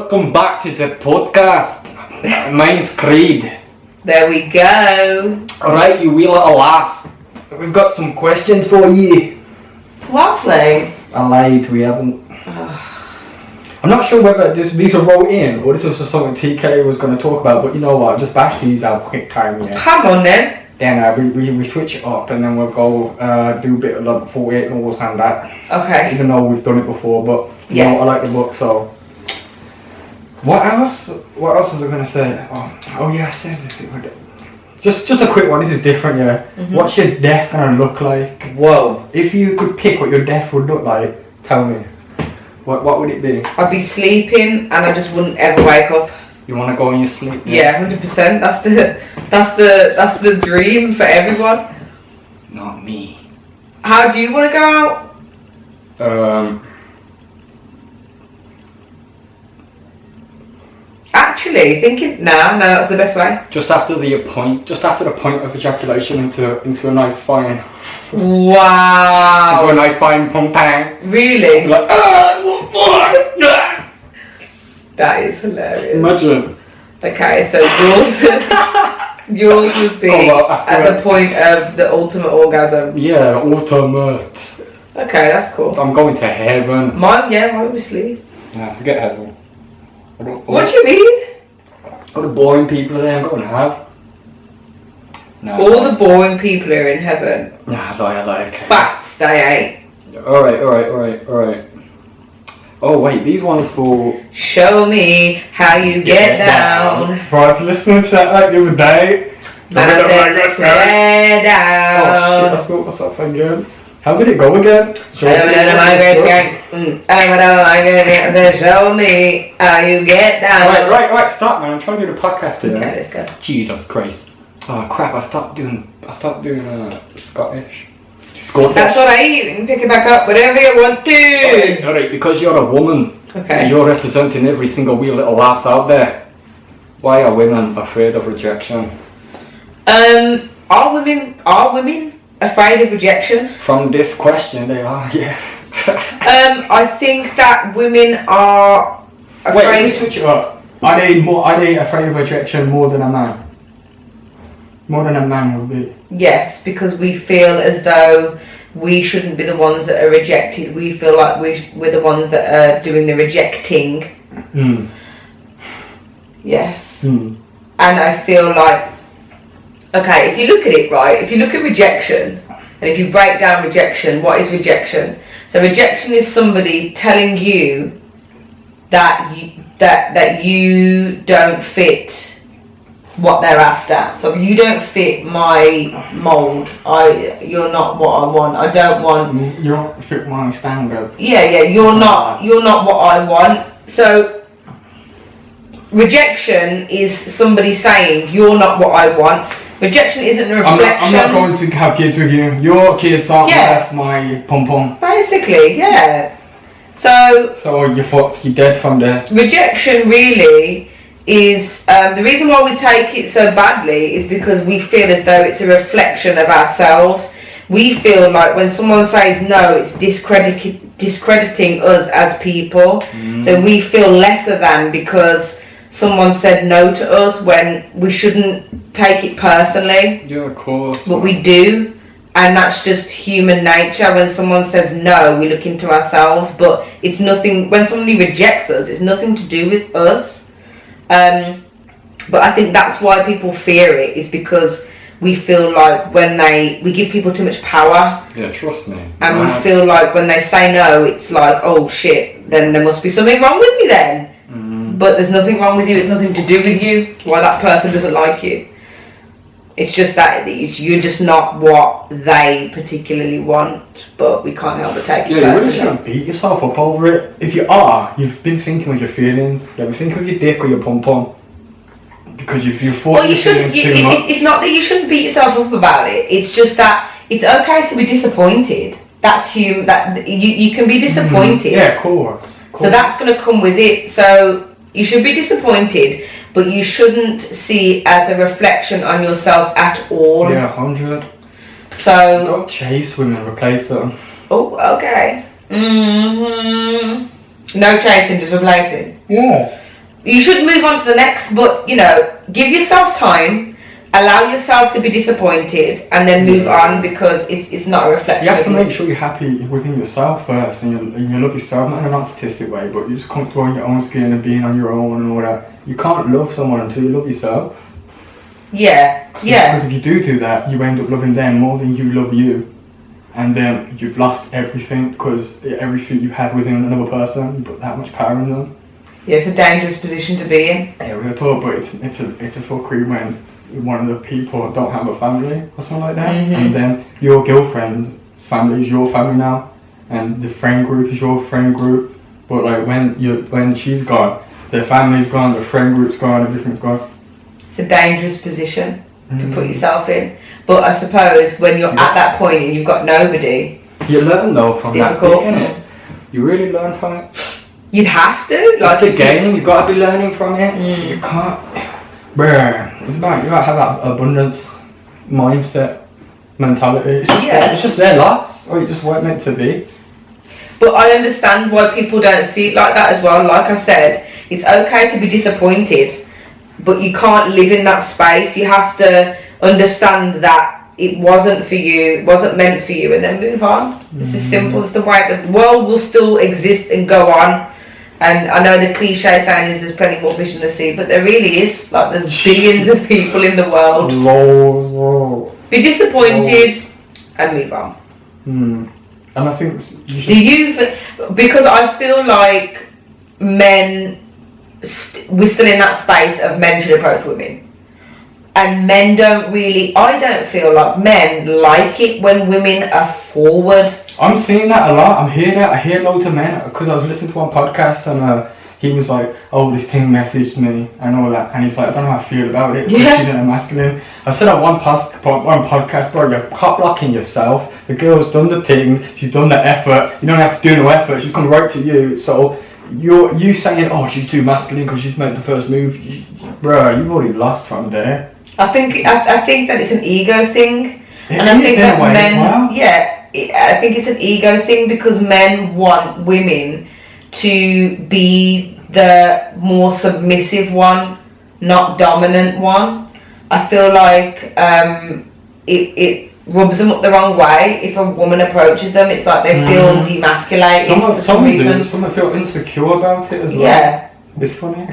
welcome back to the podcast. Mine's Greene. There we go. Alright, you wee little lass. We've got some questions for you. Lovely. I lied, we haven't. I'm not sure whether these are wrote in or this was just something TK was going to talk about, but you know what, just bash these out quick time, yeah. Come on then. Then we switch it up and then we'll go do a bit of like 48 novels and that. Okay. Even though we've done it before, but you know, I like the book, so. What else was I going to say? Oh yeah, I said this. Just a quick one, this is different, yeah. Mm-hmm. What's your death going to look like? Whoa. If you could pick what your death would look like, tell me. What would it be? I'd be sleeping and I just wouldn't ever wake up. You want to go in your sleep? Yeah, 100%. That's the dream for everyone. Not me. How do you want to go out? Actually, thinking, no, that's the best way. Just after the point of ejaculation into a nice fine. Wow. Into a nice fine pump tank. Really? Like, That is hilarious. imagine. Okay, so yours would be at the point of the ultimate orgasm. Yeah, ultimate. Okay, that's cool. I'm going to heaven. Mine obviously. Nah, forget heaven. What do you mean? All the boring people there I'm going to have. No, All the boring people are in heaven. Nah, I like. Facts, they ain't. Alright. Oh wait, these ones for... Show me how you get down. Bro, I was listening to that like the other day. Swear down. Oh shit, I spilled myself again. How did it go again? Show me how you get down. Right, stop man, I'm trying to do the podcast today. Okay, let's go. Jesus Christ. Oh crap, I stopped doing Scottish. That's alright, you can pick it back up whenever you want to. Alright, because you're a woman. Okay. You're representing every single wee little lass out there. Why are women afraid of rejection? Are women afraid of rejection? From this question, they are, yeah. I think that women are afraid. Wait, let me switch it up. Are they afraid of rejection more than a man? More than a man would be. Yes, because we feel as though we shouldn't be the ones that are rejected. We feel like we're the ones that are doing the rejecting. Mm. Yes. Mm. And I feel like, okay, if you look at it right, if you look at rejection, and if you break down rejection, what is rejection? So rejection is somebody telling you that you don't fit what they're after. So you don't fit my mould. You're not what I want. I don't want. You don't fit my standards. Yeah. You're not what I want. So rejection is somebody saying you're not what I want. Rejection isn't a reflection. I'm not going to have kids with you. Your kids aren't worth my pom pom. Basically, yeah. So you're fucked. You're dead from there. Rejection really is the reason why we take it so badly is because we feel as though it's a reflection of ourselves. We feel like when someone says no, it's discrediting us as people. So we feel lesser than because someone said no to us when we shouldn't take it personally. Yeah, of course. But we do. And that's just human nature. When someone says no, we look into ourselves. But it's nothing, when somebody rejects us, it's nothing to do with us. But I think that's why people fear it, is because we feel like when we give people too much power. Yeah, trust me. And we feel like when they say no, it's like, oh shit, then there must be something wrong with me then. But there's nothing wrong with you, it's nothing to do with you, why that person doesn't like you. It's just that you're just not what they particularly want, but we can't help but take it personally. Yeah, you really shouldn't beat yourself up over it. If you are, you've been thinking with your feelings. You have been thinking with your dick or your pom-pom. Because if you thought your feelings too much... It's not that you shouldn't beat yourself up about it, it's just that it's okay to be disappointed. That's human, that you can be disappointed. Yeah, of course. So that's going to come with it. So you should be disappointed, but you shouldn't see it as a reflection on yourself at all. Yeah, 100. So don't chase women, replace them. Oh, okay. No chasing, just replacing. Yeah. You should move on to the next, but you know, give yourself time, allow yourself to be disappointed, and then move on, because it's not a reflection. You have to of make sure you're happy within yourself first, and you love yourself, not in a narcissistic way, but you're just comfortable in your own skin and being on your own and all that. You can't love someone until you love yourself. Yeah, Because if you do that, you end up loving them more than you love you, and then you've lost everything, because everything you had was in another person. You put that much power in them. Yeah, it's a dangerous position to be in. Yeah, real talk, but it's a fuckery when one of the people don't have a family or something like that, and then your girlfriend's family is your family now, and the friend group is your friend group. But like when she's gone, their family's gone, the friend group's gone, everything's gone. It's a dangerous position to put yourself in. But I suppose when you're at that point and you've got nobody, you learn though from that, innit? You really learn from it. You'd have to. Like, it's a game. You've got to be learning from it. You can't. Bruh, it's about you got to have that abundance mindset mentality. It's just their loss, or you just weren't meant to be. But I understand why people don't see it like that as well. Like I said, it's okay to be disappointed, but you can't live in that space. You have to understand that it wasn't for you, it wasn't meant for you, and then move on. It's as simple as the way the world will still exist and go on. And I know the cliche saying is there's plenty more fish in the sea, but there really is. Like, there's billions of people in the world. Be disappointed and move on. And I think because I feel like men, we're still in that space of men should approach women. And men don't really, I don't feel like men like it when women are forward. I'm seeing that a lot. I'm hearing that. I hear loads of men, because I was listening to one podcast and he was like, oh, this thing messaged me and all that, and he's like, I don't know how I feel about it, because she's in a masculine. I said on one podcast, bro, you're cop blocking yourself. The girl's done the thing, she's done the effort, you don't have to do no effort, she's come right to you. So you saying, oh, she's too masculine because she's made the first move, bro, you've already lost from there. I think that it's an ego thing. I think that men, I think it's an ego thing, because men want women to be the more submissive one, not dominant one. I feel like it rubs them up the wrong way. If a woman approaches them, it's like they feel demasculated for some reason. Some feel insecure about it as well. Yeah. It's funny.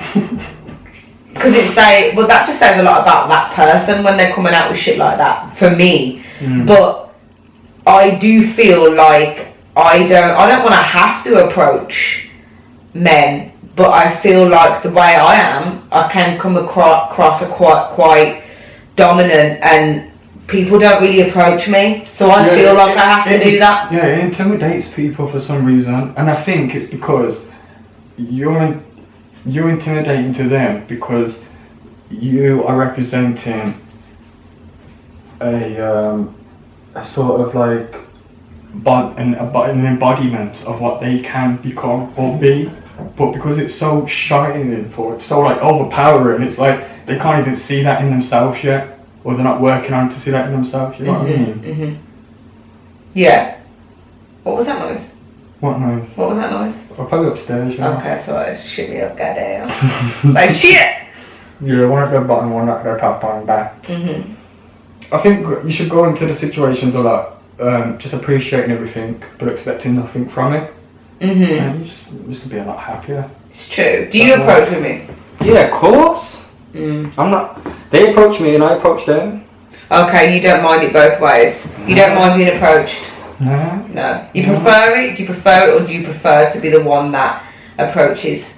Because well, that just says a lot about that person when they're coming out with shit like that, for me. But I do feel like I don't want to have to approach men, but I feel like the way I am, I can come across a quite dominant, and people don't really approach me, so I feel like I have to do that. Yeah, it intimidates people for some reason, and I think it's because you're intimidating to them, because you are representing a sort of like an embodiment of what they can become or be, but because it's so shining for, it's so like overpowering, it's like they can't even see that in themselves yet, or they're not working on to see that in themselves. You know what I mean? Yeah. What was that noise? What noise? What was that noise? I'm probably upstairs. Okay, so I shit me up, goddamn. Like shit. Yeah, one at the bottom, one at the top, one back. I think you should go into the situations a lot, just appreciating everything, but expecting nothing from it. And you just be a lot happier. It's true. Do you approach with me? Yeah, of course. I'm not. They approach me and I approach them. Okay, you don't mind it both ways. You don't mind being approached. No. You prefer it? Do you prefer it, or do you prefer to be the one that approaches?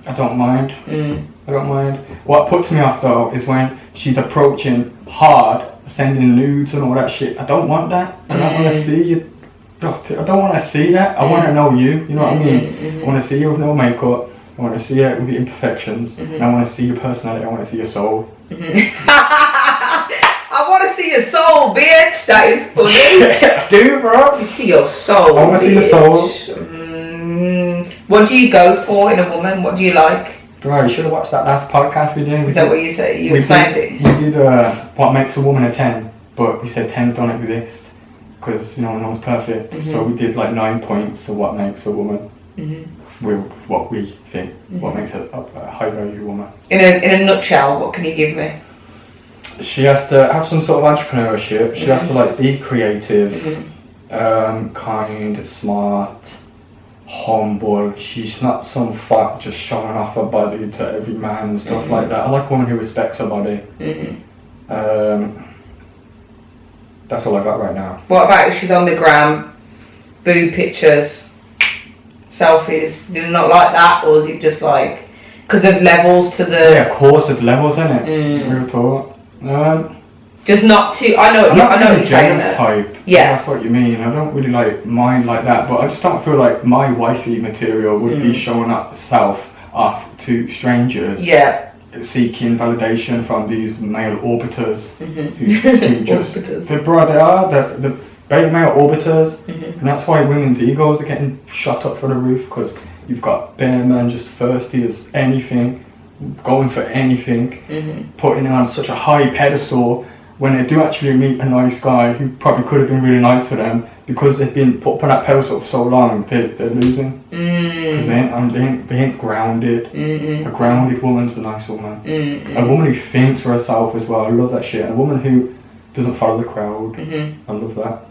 I don't mind. I don't mind. What puts me off though is when she's approaching hard, sending nudes and all that shit. I don't want that. I don't want to see you. I don't want to see that. I want to know you. You know what I mean? I want to see you with no makeup. I want to see you with your imperfections. And I want to see your personality. I want to see your soul. I want to see your soul, bitch. That is funny. Yeah, dude, bro. You see your soul. I want to see your soul. What do you go for in a woman? What do you like? Bro, you should have watched that last podcast we did. Is that what you said? You explained it? We did what makes a woman a 10, but we said 10s don't exist, because, you know, no one's perfect. So we did like 9 points of what makes a woman. with what we think, what makes a high value woman. In a nutshell, what can you give me? She has to have some sort of entrepreneurship. She has to like be creative, kind, smart, humble. She's not some fuck just showing off her body to every man and stuff like that. I like a woman who respects her body. That's all I got right now. What about if she's on the gram, boob pictures, selfies? Do you not like that, or is it just like because there's levels to the? Yeah, of course, there's levels in it. Real talk. Just not too. I know what you're saying. Type. Yeah, that's what you mean. I don't really like mind like that, but I just don't feel like my wifey material would be showing up self off to strangers. Yeah. Seeking validation from these male orbiters who just they are the beta male orbiters, and that's why women's egos are getting shot up for the roof, because you've got bare men just thirsty as anything, going for anything, putting it on such a high pedestal. When they do actually meet a nice guy who probably could have been really nice for them, because they've been put up on that pedestal for so long, they're losing. Because they ain't grounded. A grounded woman's a nice woman. A woman who thinks for herself as well. I love that shit. And a woman who doesn't follow the crowd. I love that.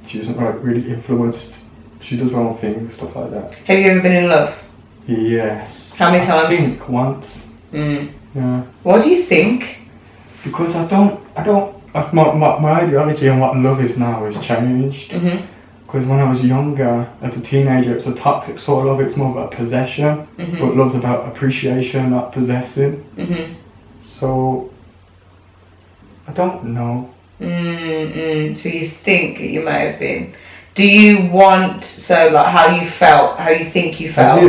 She isn't like really influenced. She does her own thing, stuff like that. Have you ever been in love? Yes. How many times? I think once. Yeah. What do you think? Because I don't. My ideology on what love is now has changed. Because when I was younger, as a teenager, it's a toxic sort of love. It's more about possession, but love's about appreciation, not possessing. So I don't know. So you think that you may have been. Do you want like how you felt, how you think you felt?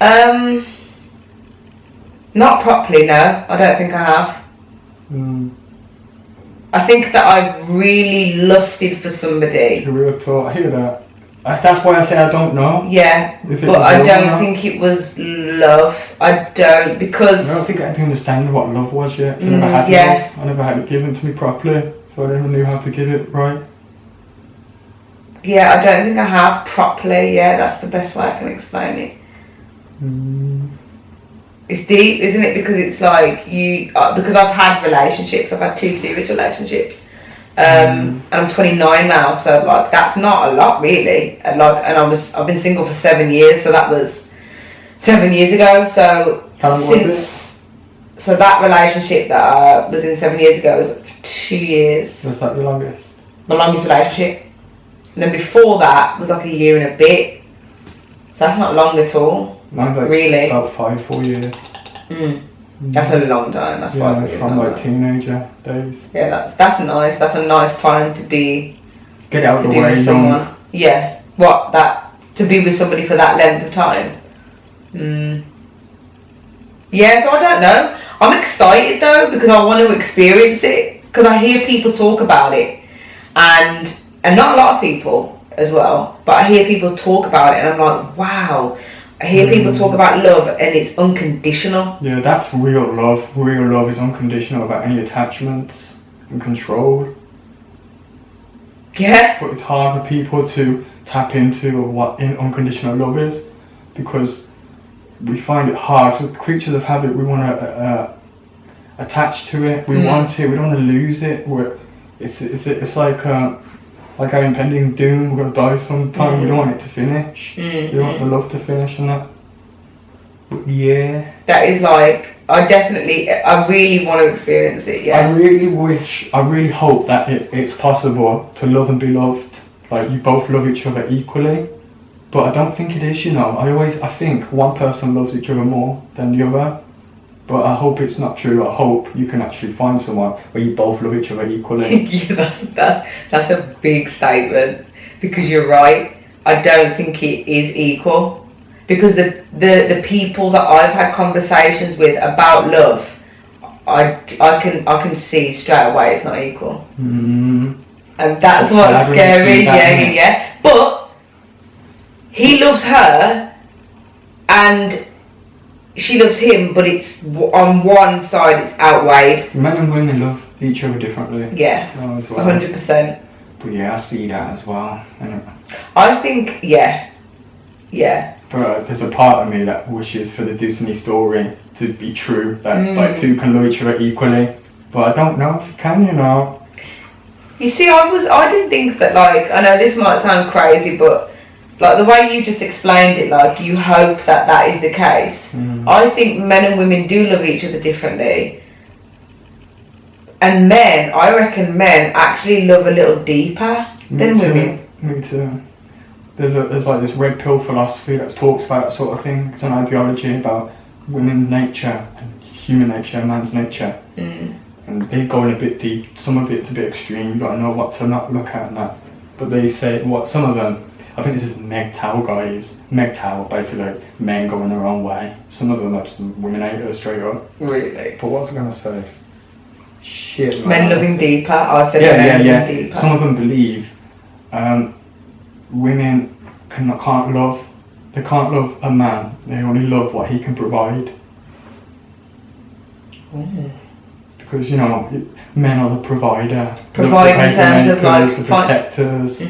Have you? Not properly. No, I don't think I have. I think that I've really lusted for somebody. Real talk, I hear that. That's why I say I don't know. Yeah, but I don't think it was love. I don't, because... I don't think I do understand what love was yet. I never had love. I never had it given to me properly, so I never knew how to give it right. Yeah, I don't think I have properly. Yeah, that's the best way I can explain it. It's deep, isn't it? Because it's like because I've had relationships. I've had 2 serious relationships, and I'm 29 now. So like that's not a lot really. And I've been single for 7 years. So that was 7 years ago. So how long was it? So that relationship that I was in 7 years ago was 2 years. Was that your longest? My longest relationship. And then before that was like a year and a bit. So that's not long at all. Mine's like really about 4 years. That's a long time. That's 5 years. From like teenager days. Yeah, that's nice. That's a nice time to be. Get out of the way, with someone. Yeah. What that to be with somebody for that length of time. Yeah. So I don't know. I'm excited though because I want to experience it. Because I hear people talk about it, and not a lot of people as well. But I hear people talk about it, and I'm like, wow. I hear people talk about love and it's unconditional. Yeah, that's real love. Real love is unconditional about any attachments and control. Yeah. But it's hard for people to tap into what unconditional love is, because we find it hard. So creatures of habit, we want to attach to it. We want it. We don't want to lose it. It's like our impending doom. We're gonna die sometime. We don't want it to finish. We want the love to finish and that. But yeah. That is like, I really want to experience it. Yeah. I really hope that it's possible to love and be loved. Like you both love each other equally. But I don't think it is. I think one person loves each other more than the other. But I hope it's not true. I hope you can actually find someone where you both love each other equally. Yeah, that's a big statement, because you're right. I don't think it is equal, because the people that I've had conversations with about love, I can see straight away it's not equal. And that's what's scary. Yeah. But he loves her, and she loves him, but it's on one side it's outweighed. Men and women love each other differently. Yeah, 100%. But yeah, I see that as well. I think, yeah. But there's a part of me that wishes for the Disney story to be true, that like two can love each other equally. But I don't know if you can, you know. You see, I didn't think that, like, I know this might sound crazy, but like the way you just explained it, like you hope that that is the case. I think men and women do love each other differently. And I reckon men actually love a little deeper than women. Me too. There's like this red pill philosophy that talks about that sort of thing. It's an ideology about women's nature and human nature and man's nature. And they go in a bit deep. Some of it's a bit extreme. You gotta know what to not look at and that. But they say some of them. I think this is MGTOW guys. MGTOW, basically men going their own way. Some of them are just women haters straight up. Really? But what was I gonna say? Shit. Men loving deeper. I said men loving deeper. Some of them believe women can't love. They can't love a man. They only love what he can provide. Because, you know, men are the provider. Provide in terms of like the protectors.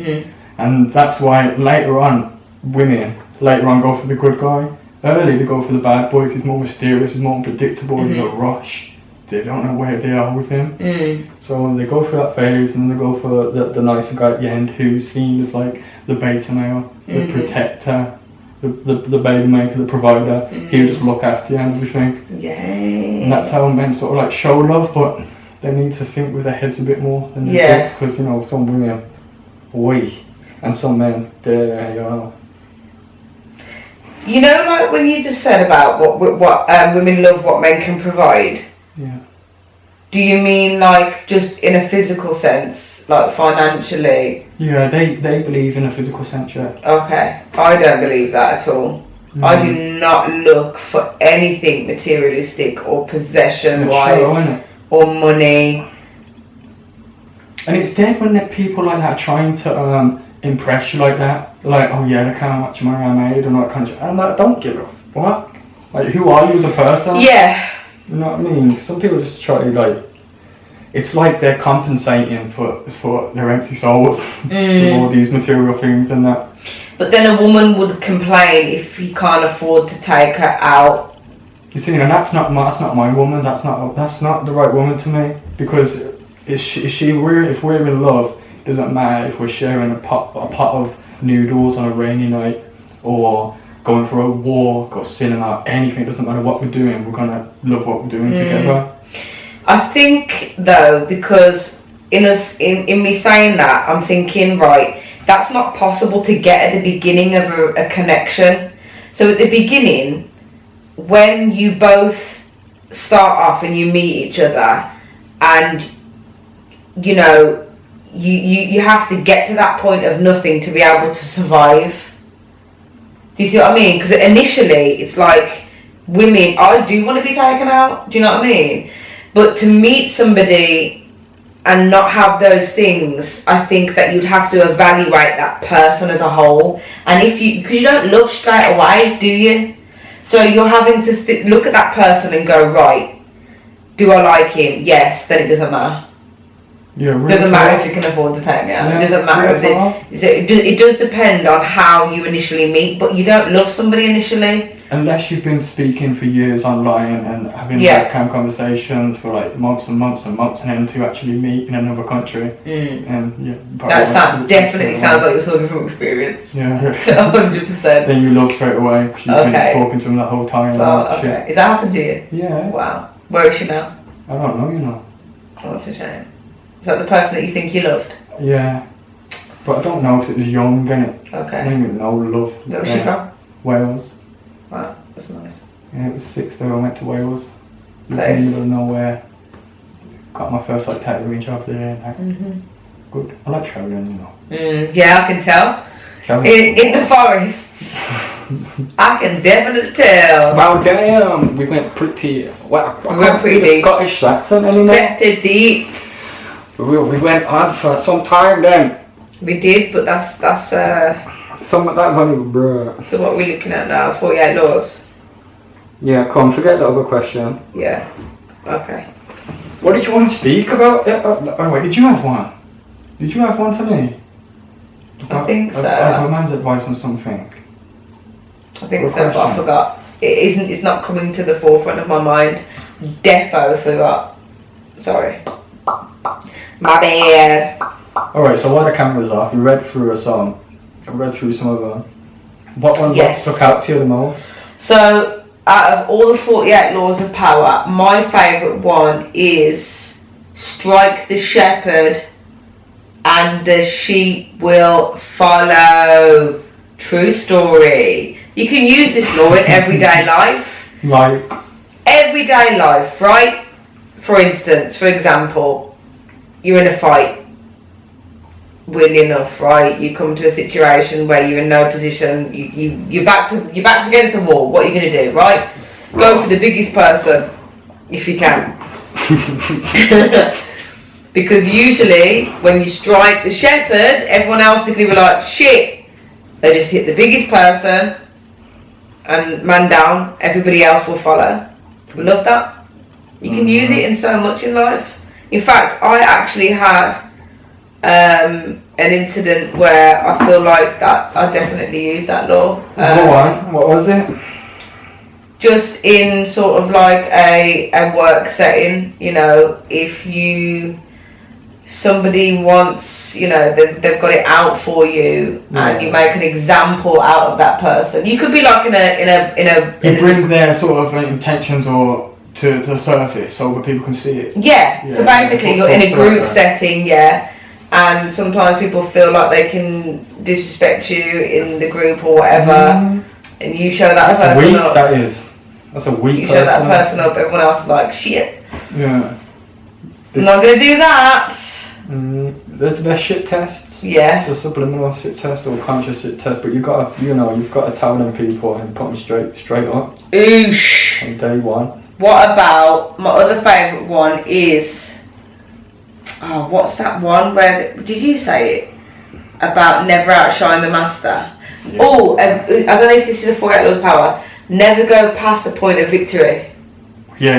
And that's why later on go for the good guy. Early they go for the bad boy. He's more mysterious, he's more unpredictable, he's a rush. They don't know where they are with him. So they go through that phase and then they go for the nicer guy at the end who's seen as like the beta male, the protector, the baby maker, the provider. He'll just look after you and everything. And that's how men sort of like show love, but they need to think with their heads a bit more than their guts, because, you know, some women, and some men, there you go. You know, like when you just said about what women love what men can provide. Yeah. Do you mean like just in a physical sense, like financially? Yeah, they believe in a physical sense. Yeah. Okay, I don't believe that at all. I do not look for anything materialistic or possession-wise or money. And it's dead when there are people like that trying to impress you like that. Like, oh yeah, look how much money I made and all that kind of shit. And I'm like, don't give a fuck. Like, who are you as a person? Yeah. You know what I mean? Some people just try to like. It's like they're compensating for their empty souls with all these material things and that. But then a woman would complain if he can't afford to take her out. You see, and that's not my woman. That's not the right woman to me. Because if we're in love, it doesn't matter if we're sharing a pot of noodles on a rainy night, or going for a walk or cinema, anything. It doesn't matter what we're doing. We're gonna love what we're doing together. I think though, because in me saying that, I'm thinking, right, that's not possible to get at the beginning of a connection. So at the beginning, when you both start off and you meet each other, and you know, you have to get to that point of nothing to be able to survive. Do you see what I mean? Because initially it's like, women, I do want to be taken out. Do you know what I mean? But to meet somebody and not have those things, I think that you'd have to evaluate that person as a whole. And because you don't love straight away, do you? So you're having to look at that person and go, right, do I like him? Yes, then it doesn't matter. Yeah, really doesn't matter if you can afford to take me out. Yeah, it doesn't matter it does depend on how you initially meet, but you don't love somebody initially. Unless you've been speaking for years online and having webcam conversations for like months and months and months, and then to actually meet in another country. And that definitely sounds like you're talking from experience. Yeah. 100%. Then you love straight away because you've been talking to them that whole time. Okay. Has that happened to you? Yeah. Wow. Where is she now? I don't know, you know. Oh, that's a shame. Is that the person that you think you loved? Yeah. But I don't know because it was young, innit? Okay. I don't even know love. Where was she from? Wales. Wow, that's nice. Yeah, it was 6 though. I went to Wales. Nice. In the middle of nowhere. Got my first like tattooing job there. Good. I like travelling, you know. Yeah, I can tell. In the forests. I can definitely tell. Well, damn, we went pretty. Well, we went pretty deep. Scottish accent anymore. Pretty deep. We went on for some time then. We did, but that's that's only bruh. So what we're looking at now, 48 laws. Yeah, come forget the other question. Yeah. Okay. What did you want to speak about? Oh wait, did you have one? Did you have one for me? I think so. A man's advice on something. I think Good so, but I question. forgot. It's not coming to the forefront of my mind. Defo forgot. Sorry. My bad. Alright, so while the camera's off, you read through a song. I read through some of them. What one Yes. stuck out to you the most? So, out of all the 48 laws of power, my favourite one is strike the shepherd and the sheep will follow. True story. You can use this law in everyday life. Like, Everyday life, right? For instance, for example, you're in a fight. Weirdly enough, right? You come to a situation where you're in no position. Your back's against the wall. What are you gonna do, right? Go for the biggest person, if you can. Because usually, when you strike the shepherd, everyone else is gonna be like, shit. They just hit the biggest person, and man down. Everybody else will follow. Love that. You can use it in so much in life. In fact, I actually had an incident where I feel like that I definitely used that law. go on, what was it? Just in sort of like a work setting, you know, if somebody wants, you know, they've got it out for you, and you make an example out of that person. You could be like You bring their sort of intentions or to the surface so that people can see it. Yeah, so basically you're in a group setting, and sometimes people feel like they can disrespect you in the group or whatever, and you show that person up. That's a weak You person. show that person up, everyone else is like, shit. Yeah. I'm not gonna do that. They're shit tests. Yeah. The subliminal shit test or conscious shit test, but you've got to tell them people and put them straight up. Oosh. On day one. What about my other favourite one is, what's that one where, did you say it? About never outshine the master. Yeah. I don't know if this is a 48 laws of power. Never go past the point of victory. Yeah.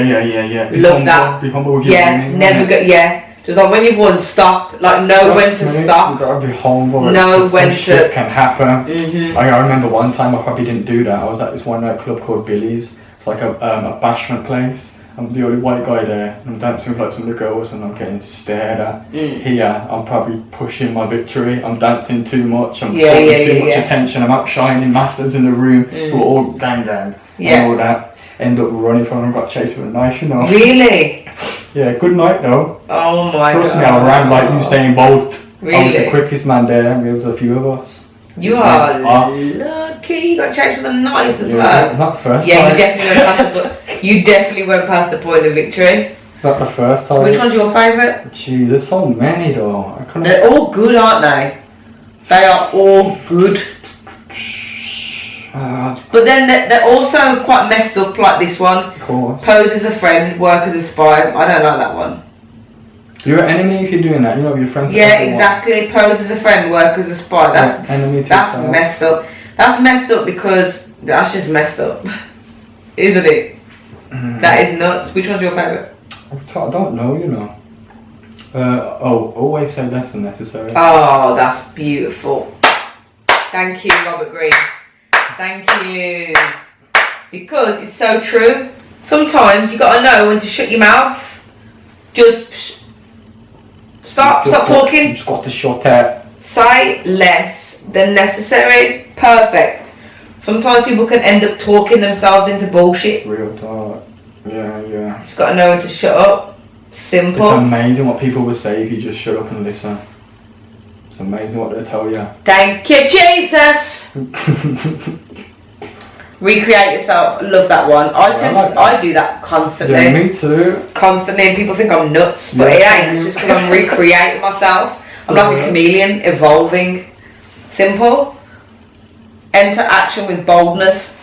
Love that. Be humble with your winning, never go. Yeah, just like when you've won, stop. Like know when to stop. You gotta be humble. Know when shit can happen. Mm-hmm. I remember one time I probably didn't do that. I was at this one night club called Billy's. It's like a bashment place. I'm the only white guy there. I'm dancing with like some of the girls and I'm getting stared at. Here, I'm probably pushing my victory. I'm dancing too much. I'm putting too much attention. I'm outshining masters in the room who are all gang and all that. End up running from them, got chased with a knife, you know. Really? Yeah, good night though. Oh my god. Trust me, I ran like Usain Bolt. Really? I was the quickest man there, and there was a few of us. You are lucky. You got chased with a knife as well. Not the first yeah, time. you definitely went past the point of victory. Not the first time. Which one's your favourite? Gee, there's so many though. They're all good, aren't they? They are all good. But then they're also quite messed up, like this one. Of course. Pose as a friend, work as a spy. I don't like that one. You're an enemy if you're doing that. You know, your friends. Yeah, exactly. Pose as a friend, work as a spy. That's enemy. That's messed up. That's messed up because that's just messed up, isn't it? That is nuts. Which one's your favourite? I don't know. You know. Always say less than necessary. Oh, that's beautiful. Thank you, Robert Greene. Thank you. Because it's so true. Sometimes you gotta know when to shut your mouth. Just stop talking. Just got to shut up. Say less than necessary. Perfect. Sometimes people can end up talking themselves into bullshit. Real talk. Yeah. Just gotta know when to shut up. Simple. It's amazing what people will say if you just shut up and listen. It's amazing what they'll tell you. Thank you, Jesus. Recreate yourself. Love that one. I do that constantly. Yeah, me too. Constantly, and people think I'm nuts, but it ain't. It's just because I'm recreating myself. I'm like a chameleon, evolving. Simple. Enter action with boldness.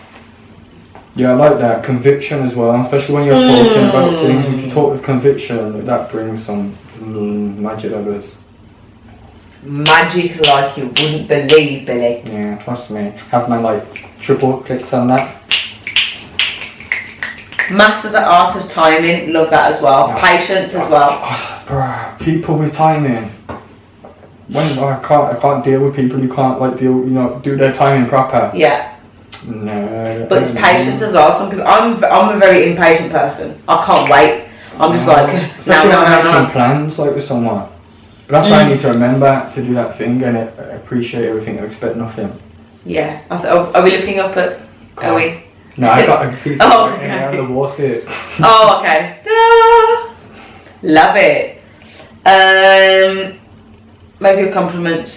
Yeah, I like that. Conviction as well, especially when you're talking about things. If you talk with conviction, that brings some magic others. Magic like you wouldn't believe, Billy. Yeah, trust me. Have my triple clicks on that. Master the art of timing. Love that as well. Yeah. Patience as well. Bruh, people with timing. When I can't deal with people who can't do their timing proper. Yeah. No. But it's patience as well. Some people, I'm a very impatient person. I can't wait. I'm just like, no. Making plans like with someone. But that's why I need to remember to do that thing and appreciate everything and expect nothing. Yeah. Are we looking up at? Are we? No, I got a piece Oh, of okay. around the wall sit. Oh, okay. Love it. Make your compliments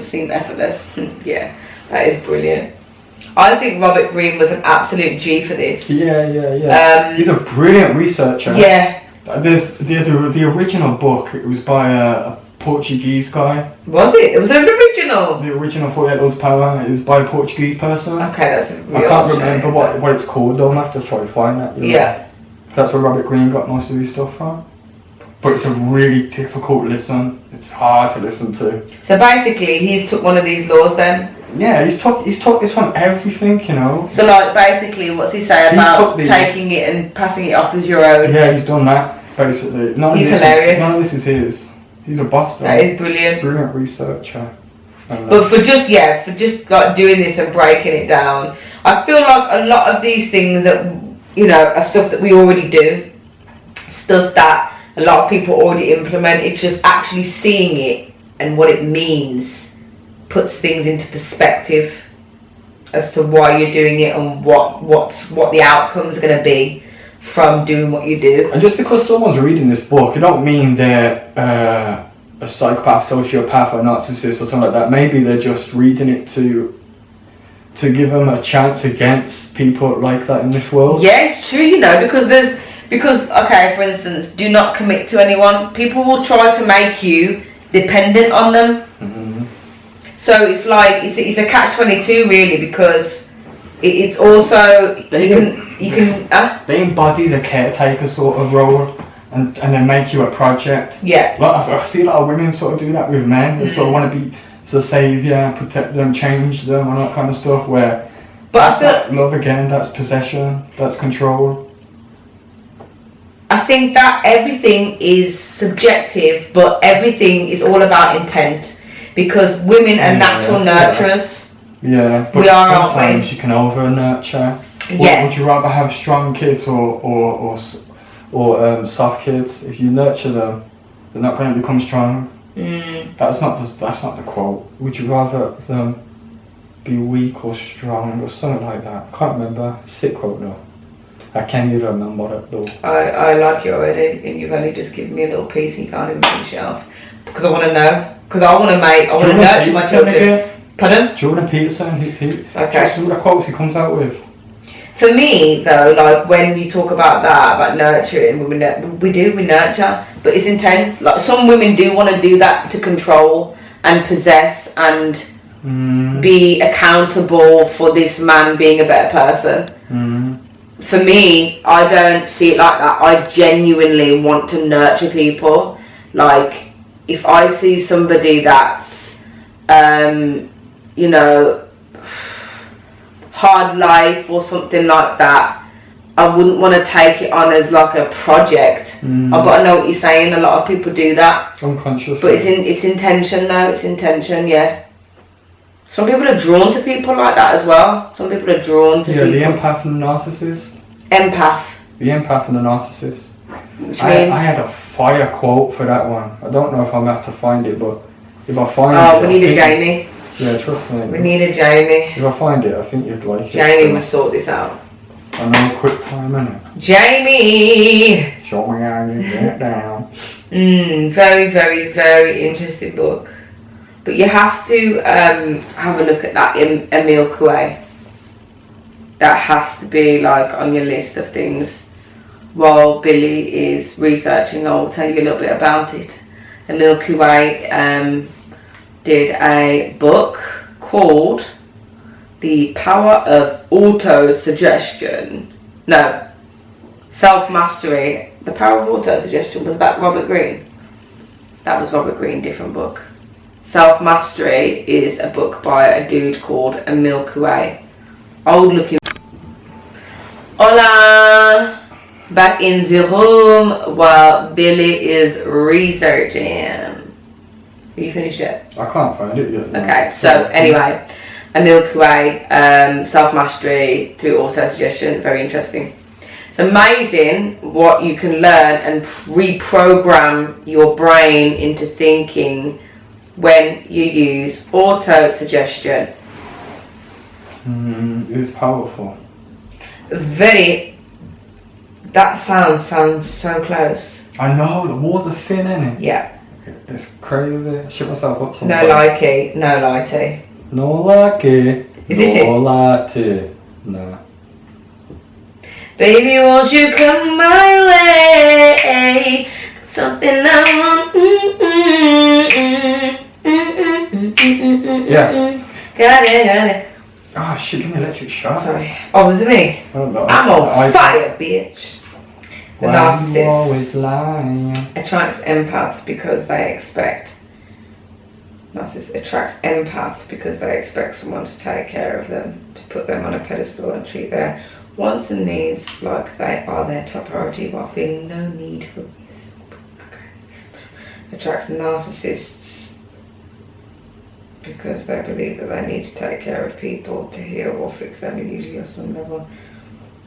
seem effortless. Yeah, that is brilliant. I think Robert Greene was an absolute G for this. Yeah. He's a brilliant researcher. Yeah. There's the original book. It was by a Portuguese guy. Was it? It was an original. The original 48 Laws of Power is by a Portuguese person. Okay, that's a real I can't remember what it's called though. I'll have to try to find that. Yeah. That's where Robert Greene got most of his stuff from. But it's a really difficult listen. It's hard to listen to. So basically, he's took one of these laws then. Yeah, he's took this from everything, you know. So like basically, what's he say about taking it and passing it off as your own? Yeah, he's done that basically. He's hilarious. None of this is his. He's a boss though. That is brilliant. Brilliant researcher. But for just like doing this and breaking it down, I feel like a lot of these things that are stuff that we already do, stuff that a lot of people already implement. It's just actually seeing it and what it means puts things into perspective as to why you're doing it and what the outcome's going to be from doing what you do. And just because someone's reading this book, it don't mean they're a psychopath, sociopath, or narcissist or something like that. Maybe they're just reading it to give them a chance against people like that in this world. Yeah, it's true. Because okay, for instance, do not commit to anyone. People will try to make you dependent on them. Mm-hmm. So it's like it's a catch-22 really, because it's also you can they embody the caretaker sort of role and then make you a project. Yeah. I see a lot of women sort of do that with men. They sort of want to be the saviour, protect them, change them, and that kind of stuff. Where but that's not love again. That's possession. That's control. I think that everything is subjective, but everything is all about intent, because women are natural nurturers. Yeah, but we are, sometimes aren't we? You can over nurture. Yeah. Would you rather have strong kids or soft kids? If you nurture them, they're not going to become strong. That's not the quote. Would you rather them be weak or strong or something like that? I can't remember. Sick quote though. I can't even remember it though. I like you already, and you've only just given me a little piece and you can't even finish it off. Because I want to know. Because I want to nurture my children. Pardon? Jordan Peterson, okay. Just some of the quotes he comes out with. For me though, like when you talk about that, about nurturing, we nurture, but it's intense. Like some women do want to do that to control and possess and be accountable for this man being a better person. For me, I don't see it like that. I genuinely want to nurture people. Like, if I see somebody that's, hard life or something like that, I wouldn't want to take it on as like a project. But I know what you're saying. A lot of people do that. Unconscious. But it's intention though. It's intention, yeah. Some people are drawn to people like that as well. Some people are drawn to people. The empath and the narcissist. Empath. The empath and the narcissist. Which I had a fire quote for that one. I don't know if I'm going to have to find it, but if I find it... Oh, we need a Jamie. Yeah, trust me. We need a Jamie. If I find it, I think you'd like it. Jamie would sort this out. I know, quick time, innit? Jamie! Show me how you get it down. Very, very, very interesting book. But you have to have a look at that Emile Coué. That has to be like on your list of things. While Billy is researching, I'll tell you a little bit about it. Emile Coué did a book called The Power of Auto-Suggestion. No, Self-Mastery. The Power of Auto-Suggestion. Was that Robert Greene? That was Robert Greene, different book. Self-Mastery is a book by a dude called Emile Coué. Old looking. Hola! Back in the room while Billy is researching. Have you finished yet? I can't find it yet. Okay, so anyway, a Milky Way, self-mastery through auto-suggestion. Very interesting. It's amazing what you can learn and reprogram your brain into thinking when you use auto-suggestion. It was powerful. That sounds so close. I know, the walls are thin, innit? Yeah. It's crazy. I shit myself up No sometimes. likey, no lighty. No likey. Is this it? No lighty. No. Baby, won't you come my way? Something I want. Yeah. Got it. Ah, shit, give me an electric shock. Sorry. Oh, was it me? I don't know. I'm on fire, bitch. The Why you always narcissist lying? attracts empaths because they expect. Narcissist attracts empaths because they expect someone to take care of them, to put them on a pedestal and treat their wants and needs like they are their top priority while feeling no need for attracts narcissists because they believe that they need to take care of people to heal or fix them, usually on some level.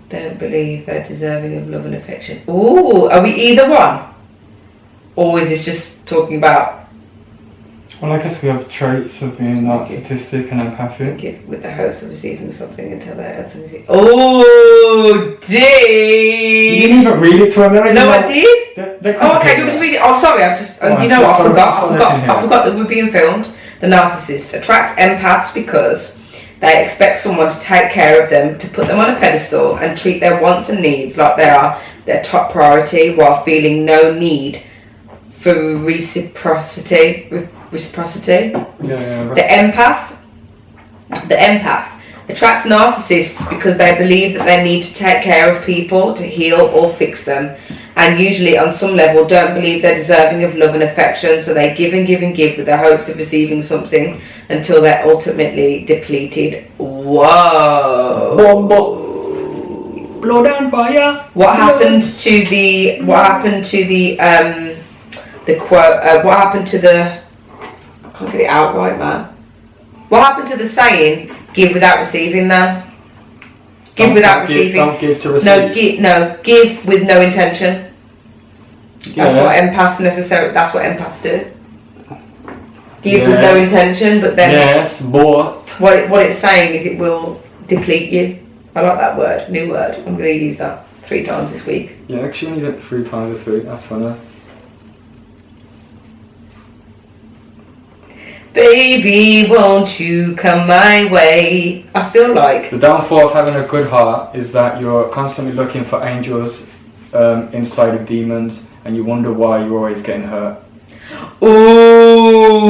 Don't believe they're deserving of love and affection. Ooh, are we either one? Or is this just talking about Well, I guess we have traits of being narcissistic and empathic. give with the hopes of receiving something until they are something? Oh, You deep! didn't even read it to him. No, I did. Oh, okay. Do you want me to read read it? Oh, sorry. I'm just. Oh, you know what? sorry, I forgot that we're being filmed. The narcissist attracts empaths because they expect someone to take care of them, to put them on a pedestal, and treat their wants and needs like they are their top priority, while feeling no need for reciprocity. Yeah. The empath attracts narcissists because they believe that they need to take care of people to heal or fix them, and usually on some level don't believe they're deserving of love and affection, so they give and give and give with the hopes of receiving something until they're ultimately depleted. Whoa! Blow down fire. What happened to the quote? What happened to the? I can't get it out right, man. What happened to the saying? Give without receiving, though. Give without receiving. Don't give to receive. Give with no intention. Yeah. That's what empaths do. Give with no intention, but then Yes, but what it's saying is it will deplete you. I like that word, new word. I'm going to use that 3 times this week. yeah, actually only did it 3 times this week. That's funny. Baby, won't you come my way? I feel like The downfall of having a good heart is that you're constantly looking for angels inside of demons, and you wonder why you're always getting hurt.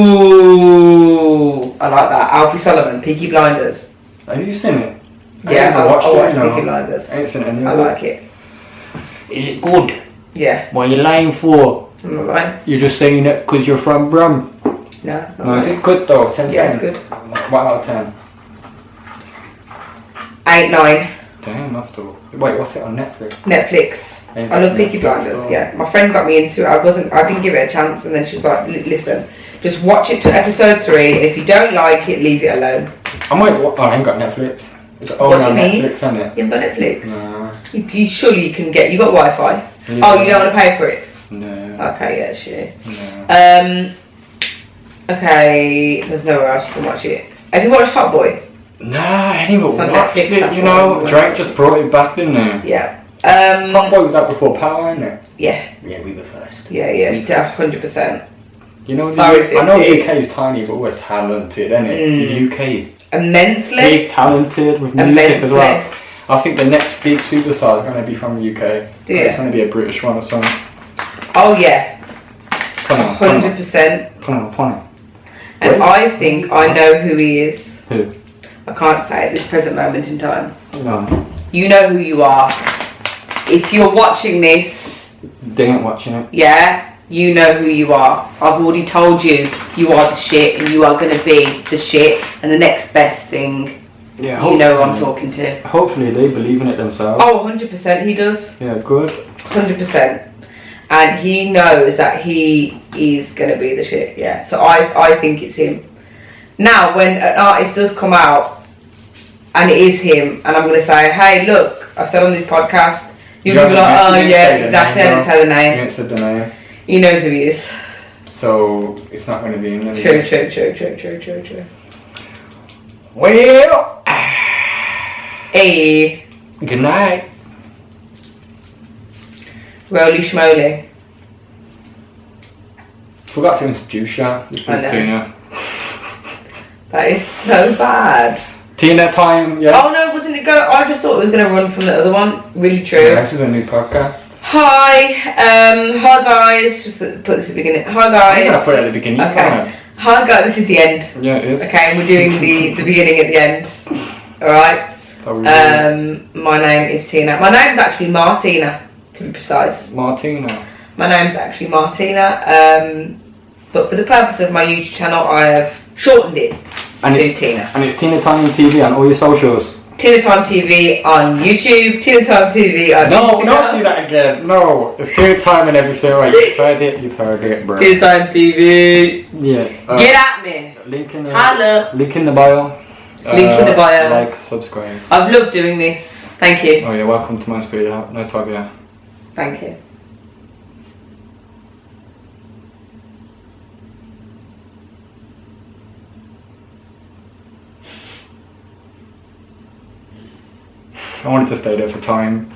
ooh, I like that. Alfie Sullivan, Peaky Blinders. Have you seen it? Yeah, I watched it, you know. Peaky Blinders. I ain't seen it anymore. I like it. Is it good? Yeah, What are you lying for? am I right? You're just saying it because you're from Brum. No, No, is it good though? 10 Yeah, it's good. 1 out of 10. 8, 9. Damn, after. Wait, what's it on Netflix? Netflix. I love Peaky Blinders. Yeah, my friend got me into it. I didn't give it a chance, and then she was like, "Listen, just watch it to episode 3. If you don't like it, leave it alone." I might. I ain't got Netflix. It's What only do on you mean? Netflix, isn't it? You've got Netflix. No. You surely you can get. You got Wi-Fi. Yeah. Oh, you don't want to pay for it. No. Okay, yeah, sure. No. Okay, there's nowhere else you can watch it. Have you watched Top Boy? Nah, I ain't even It's on watched Netflix, it. that's You what know, I'm Drake just brought it back, didn't he? Yeah. Top Boy was out before Power, isn't it? Yeah, Yeah, we were first. yeah, 100%. You know, Sorry, I know the 50. UK is tiny, but we're talented, isn't it? The UK is Immensely. big, talented with music as well. I think the next big superstar is going to be from the UK. Do you? It's going to be a British one or something. Oh yeah, Come on, 100%. come on. And I think I know who he is. Who? I can't say at this present moment in time. No, You know who you are. If you're watching this, they ain't watching it. yeah, you know who you are. I've already told you, you are the shit, and you are going to be the shit, and the next best thing. Yeah, You know who I'm talking to. Hopefully they believe in it themselves. Oh, 100% he does. Yeah, good. 100%. And he knows that he is going to be the shit, yeah. So I think it's him. Now, when an artist does come out and it is him, and I'm going to say, hey, look, I said on this podcast, you'll be like, oh yeah, exactly, I didn't say the You name. ain't said the name. He knows who he is. So it's not going to be in there. True. Well, Hey, good night. roly schmoly. Forgot to introduce you. This I is know. Tina. That is so bad. Tina time, yeah. Oh no, wasn't it go? I just thought it was going to run from the other one. Really true. Yeah, this is a new podcast. Hi guys. Put this at the beginning. Hi guys. I'm going to put it at the beginning. Okay. Hi guys, this is the end. Yeah, it is. Okay, and we're doing the beginning at the end. Alright. How we doing? My name is Tina. My name's actually Martina, to be precise. Martina. My name's actually Martina. But for the purpose of my YouTube channel, I have shortened it And to it's, Tina. and it's Tina Time TV on all your socials. Tina Time TV on YouTube, Tina Time TV on No, Instagram. don't do that again. No, it's Tina Time and everything. Right, you've heard it, bro. Tina Time TV. Yeah. Get at me. Link in the Hello. link in the bio. Link in the bio. Like, subscribe. I've loved doing this. Thank you. Oh yeah, welcome to my spirit. Nice to have you. Thank you. I wanted to stay there for time.